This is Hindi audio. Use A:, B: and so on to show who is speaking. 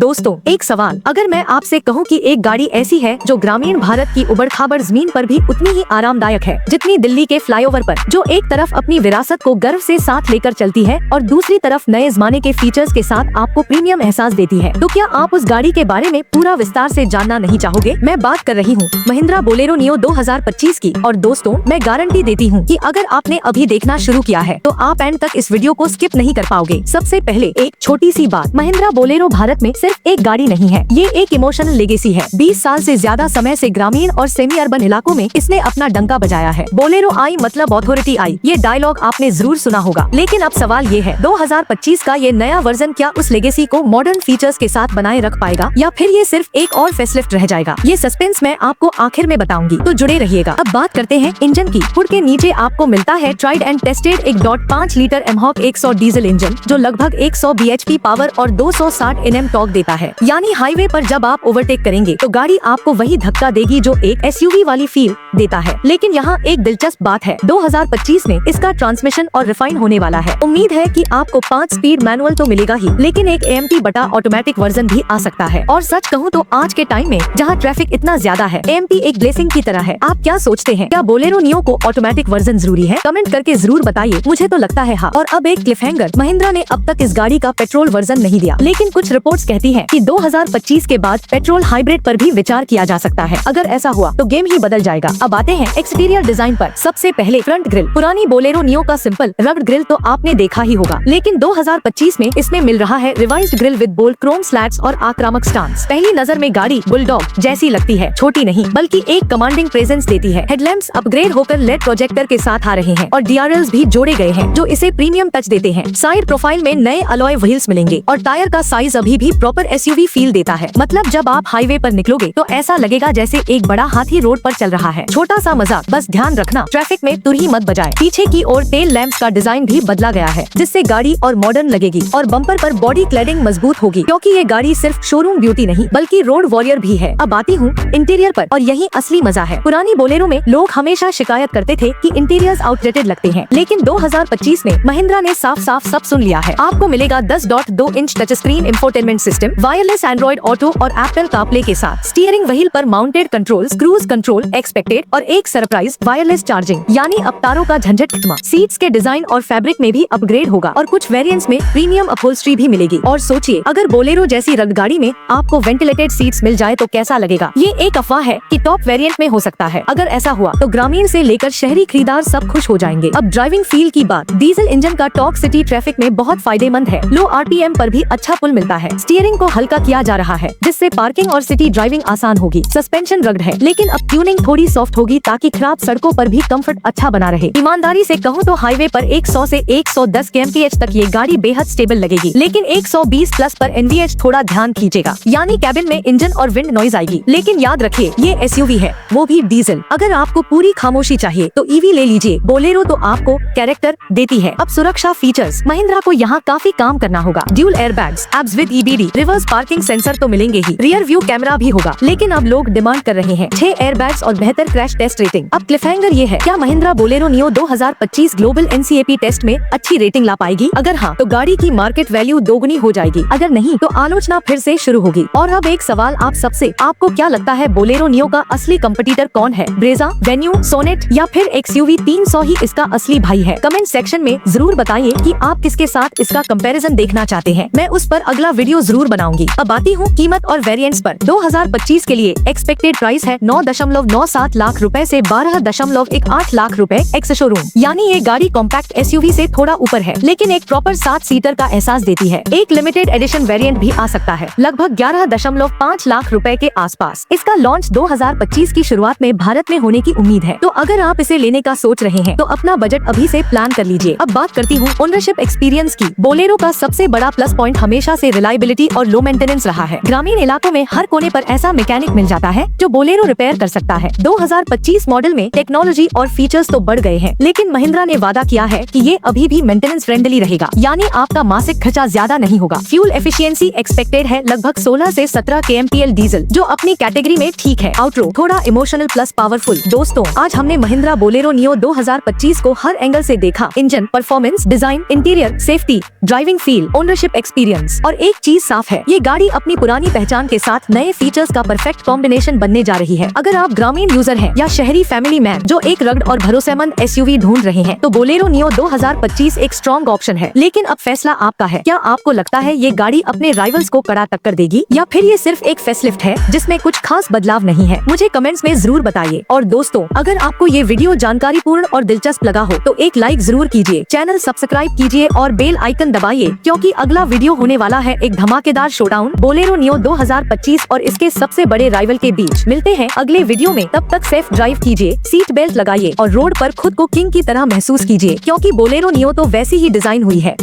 A: दोस्तों, एक सवाल, अगर मैं आपसे कहूं कि एक गाड़ी ऐसी है जो ग्रामीण भारत की उबड़-खाबड़ जमीन पर भी उतनी ही आरामदायक है जितनी दिल्ली के फ्लाईओवर पर, जो एक तरफ अपनी विरासत को गर्व से साथ लेकर चलती है और दूसरी तरफ नए जमाने के फीचर्स के साथ आपको प्रीमियम एहसास देती है, तो क्या आप उस गाड़ी के बारे में पूरा विस्तार से जानना नहीं चाहोगे? मैं बात कर रही हूँ महिंद्रा बोलेरो नियो 2025 की। और दोस्तों, मैं गारंटी देती हूँ कि अगर आपने अभी देखना शुरू किया है तो आप एंड तक इस वीडियो को स्किप नहीं कर पाओगे। सबसे पहले एक छोटी सी बात, महिंद्रा बोलेरो भारत में सिर्फ एक गाड़ी नहीं है, ये एक इमोशनल लेगेसी है। 20 साल से ज्यादा समय से ग्रामीण और सेमी अर्बन इलाकों में इसने अपना डंका बजाया है। बोलेरो आई मतलब अथॉरिटी आई, ये डायलॉग आपने जरूर सुना होगा। लेकिन अब सवाल ये है, 2025 का ये नया वर्जन क्या उस लेगेसी को मॉडर्न फीचर्स के साथ बनाए रख पाएगा या फिर ये सिर्फ एक और फेसलिफ्ट रह जाएगा? ये सस्पेंस मैं आपको आखिर में बताऊंगी, तो जुड़े रहिएगा। अब बात करते हैं इंजन की। हुड के नीचे आपको मिलता है tried and tested 1.5 litre mHawk 100 diesel engine, जो लगभग 100 bhp पावर और 260 Nm टॉर्क देता है। यानी हाईवे पर जब आप ओवरटेक करेंगे तो गाड़ी आपको वही धक्का देगी जो एक SUV वाली फील देता है। लेकिन यहाँ एक दिलचस्प बात है, 2025 में इसका ट्रांसमिशन और रिफाइन होने वाला है। उम्मीद है कि आपको 5 स्पीड मैनुअल तो मिलेगा ही, लेकिन एक AMT बटा ऑटोमेटिक वर्जन भी आ सकता है। और सच कहूँ तो आज के टाइम में जहाँ ट्रैफिक इतना ज्यादा है, AMT एक ब्लेसिंग की तरह है। आप क्या सोचते हैं, क्या बोलेरो नियो को ऑटोमेटिक वर्जन जरूरी है? कमेंट करके जरूर बताइए, मुझे तो लगता है हाँ। और अब एक क्लिफहैंगर, महिंद्रा ने अब तक इस गाड़ी का पेट्रोल वर्जन नहीं दिया, लेकिन कुछ रिपोर्ट्स कहती है कि 2025 के बाद पेट्रोल हाइब्रिड पर भी विचार किया जा सकता है। अगर ऐसा हुआ तो गेम ही बदल जाएगा। अब आते हैं एक्सटीरियर डिजाइन पर। सबसे पहले फ्रंट ग्रिल। पुरानी बोलेरो नियो का सिंपल रग्ड ग्रिल तो आपने देखा ही होगा, लेकिन 2025 में इसमें मिल रहा है revised grill with bold chrome slats और आक्रामक स्टांस। पहली नजर में गाड़ी बुलडॉग जैसी लगती है, छोटी नहीं बल्कि एक कमांडिंग प्रेजेंस देती है। हेडलैम्प्स अपग्रेड होकर लेड प्रोजेक्टर के साथ आ रहे हैं और DRLs भी जोड़े गए हैं जो इसे प्रीमियम टच देते हैं। साइड प्रोफाइल में नए अलॉय व्हील्स मिलेंगे और टायर का साइज अभी भी प्रॉपर SUV फील देता है। मतलब जब आप हाईवे पर निकलोगे तो ऐसा लगेगा जैसे एक बड़ा हाथी रोड पर चल रहा है। छोटा सा मजाक, बस ध्यान रखना ट्रैफिक में तुरही मत बजाए। पीछे की ओर टेल लैंप्स का डिजाइन भी बदला गया है, जिससे गाड़ी और मॉडर्न लगेगी। और बम्पर पर बॉडी क्लैडिंग मजबूत होगी, क्योंकि ये गाड़ी सिर्फ शोरूम ब्यूटी नहीं बल्कि रोड वॉरियर भी है। अब आती हूँ इंटीरियर पर, और यही असली मजा है। पुरानी बोलेरो में लोग हमेशा शिकायत करते थे कि इंटीरियर्स आउटडेटेड लगते हैं, लेकिन 2025 में महिंद्रा ने साफ साफ सब सुन लिया है। आपको मिलेगा 10.2 inch touch screen infotainment system, wireless Android auto और एप्पल कारप्ले के साथ, स्टीयरिंग व्हील पर mounted controls, cruise control expected और एक सरप्राइज वायरलेस चार्जिंग, यानी अवतारों का झंझट खत्म। सीट्स के डिजाइन और फैब्रिक में भी अपग्रेड होगा और कुछ वेरिएंट्स में प्रीमियम अपहोल्स्ट्री भी मिलेगी। और सोचिए, अगर बोलेरो जैसी रग्ड गाड़ी में आपको वेंटिलेटेड सीट्स मिल जाए तो कैसा लगेगा? ये एक अफवाह है कि टॉप वेरिएंट में हो सकता है। अगर ऐसा हुआ तो ग्रामीण से लेकर शहरी खरीदार सब खुश हो जाएंगे। अब ड्राइविंग फील की बात। डीजल इंजन का टॉर्क सिटी ट्रैफिक में बहुत फायदेमंद है। लो RPM पर भी अच्छा पुल मिलता है। स्टीयरिंग को हल्का किया जा रहा है, जिससे पार्किंग और सिटी ड्राइविंग आसान होगी। सस्पेंशन रग्ड है, लेकिन अब ट्यूनिंग थोड़ी सॉफ्ट होगी ताकि खराब सड़कों पर भी कंफर्ट अच्छा बना रहे। ईमानदारी से कहूँ तो हाईवे पर 100 से 110 kmph तक ये गाड़ी बेहद स्टेबल लगेगी, लेकिन 120 प्लस पर NVH थोड़ा ध्यान खींचेगा, यानी कैबिन में इंजन और विंड नॉइज आएगी। लेकिन याद रखिए, ये SUV है, वो भी डीजल। अगर आपको पूरी खामोशी चाहिए तो EV ले लीजिए। बोलेरो तो आपको कैरेक्टर देती है। अब सुरक्षा फीचर्स, महिंद्रा को यहाँ काफी काम करना होगा। Dual airbags, abs with EBD, reverse parking sensor तो मिलेंगे ही, रियर व्यू कैमरा भी होगा। लेकिन अब लोग डिमांड कर रहे हैं 6 एयरबैग्स और बेहतर क्रैश टेस्ट रेटिंग। अब क्लिफहैंगर ये है, क्या Mahindra Bolero Neo 2025 global NCAP test में अच्छी रेटिंग ला पाएगी? अगर हाँ, तो गाड़ी की मार्केट वैल्यू दोगुनी हो जाएगी। अगर नहीं, तो आलोचना फिर से शुरू होगी। और अब एक सवाल आप सबसे, आपको क्या लगता है बोलेरो नियो का असली कंपटीटर कौन है? ब्रेजा, वेन्यू, सोनेट या फिर XUV 300 ही इसका असली भाई है? कमेंट सेक्शन में जरूर बताइए कि आप किसके साथ इसका कंपैरिजन देखना चाहते हैं। मैं उस पर अगला वीडियो जरूर बनाऊंगी। अब आती हूँ कीमत और वेरिएंट्स पर। 2025 के लिए एक्सपेक्टेड प्राइस है 9.97 लाख रुपए से 12.18 लाख रुपए एक्स शोरूम। यानी ये गाड़ी कॉम्पैक्ट SUV से थोड़ा ऊपर है, लेकिन एक प्रॉपर 7 सीटर का एहसास देती है। एक लिमिटेड एडिशन वेरिएंट भी आ सकता है, लगभग 11.5 लाख रुपए के आसपास। इसका लॉन्च 2025 की शुरुआत में भारत में होने की उम्मीद है। तो अगर आप इसे लेने का सोच रहे हैं तो अपना बजट अभी से प्लान कर लीजिए। अब बात करती हूँ ओनरशिप एक्सपीरियंस की। बोलेरो का सबसे बड़ा प्लस पॉइंट हमेशा से रिलायबिलिटी और लो मेंटेनेंस रहा है। ग्रामीण इलाकों में हर कोने पर ऐसा मैकेनिक मिल जाता है जो बोलेरो रिपेयर कर सकता है। 2025 मॉडल में टेक्नोलॉजी और फीचर्स तो बढ़ गए हैं, लेकिन महिंद्रा ने वादा किया है कि ये अभी भी मेंटेनेंस फ्रेंडली रहेगा, यानी आपका मासिक खर्चा ज्यादा नहीं होगा। फ्यूल एफिशिएंसी एक्सपेक्टेड है लगभग 16 से 17 kmpl डीजल, जो अपनी कैटेगरी में ठीक है। आउटरो थोड़ा इमोशनल प्लस पावरफुल। दोस्तों, आज हमने महिंद्रा बोलेरो नियो 2025 को हर एंगल से देखा। Engine, performance, design, interior, safety, driving feel, ownership experience. और एक चीज साफ है, है। ये गाड़ी अपनी पुरानी पहचान के साथ नए फीचर्स का परफेक्ट कॉम्बिनेशन बनने जा रही है। अगर आप ग्रामीण यूजर हैं या शहरी फैमिली मैन जो एक रग्ड और भरोसेमंद SUV ढूंढ रहे हैं, तो बोलेरो नियो 2025 एक स्ट्रॉन्ग ऑप्शन है। लेकिन अब फैसला आपका है। क्या आपको लगता है ये गाड़ी अपने राइवल्स को कड़ा टक्कर देगी, या फिर ये सिर्फ एक फेसलिफ्ट है जिसमें कुछ खास बदलाव नहीं है? मुझे कमेंट्स में जरूर बताइए। और दोस्तों, अगर आपको ये वीडियो जानकारीपूर्ण और दिलचस्प लगा हो तो एक लाइक जरूर कीजिए, चैनल सब्सक्राइब कीजिए और बेल आइकन दबाइए, क्योंकि अगला वीडियो होने वाला है एक धमाकेदार शोडाउन बोलेरो नियो 2025 और इसके सबसे बड़े राइवल के बीच। मिलते हैं अगले वीडियो में, तब तक सेफ ड्राइव कीजिए, सीट बेल्ट लगाइए और रोड पर खुद को किंग की तरह महसूस कीजिए, क्योंकि बोलेरो नियो तो वैसी ही डिजाइन हुई है।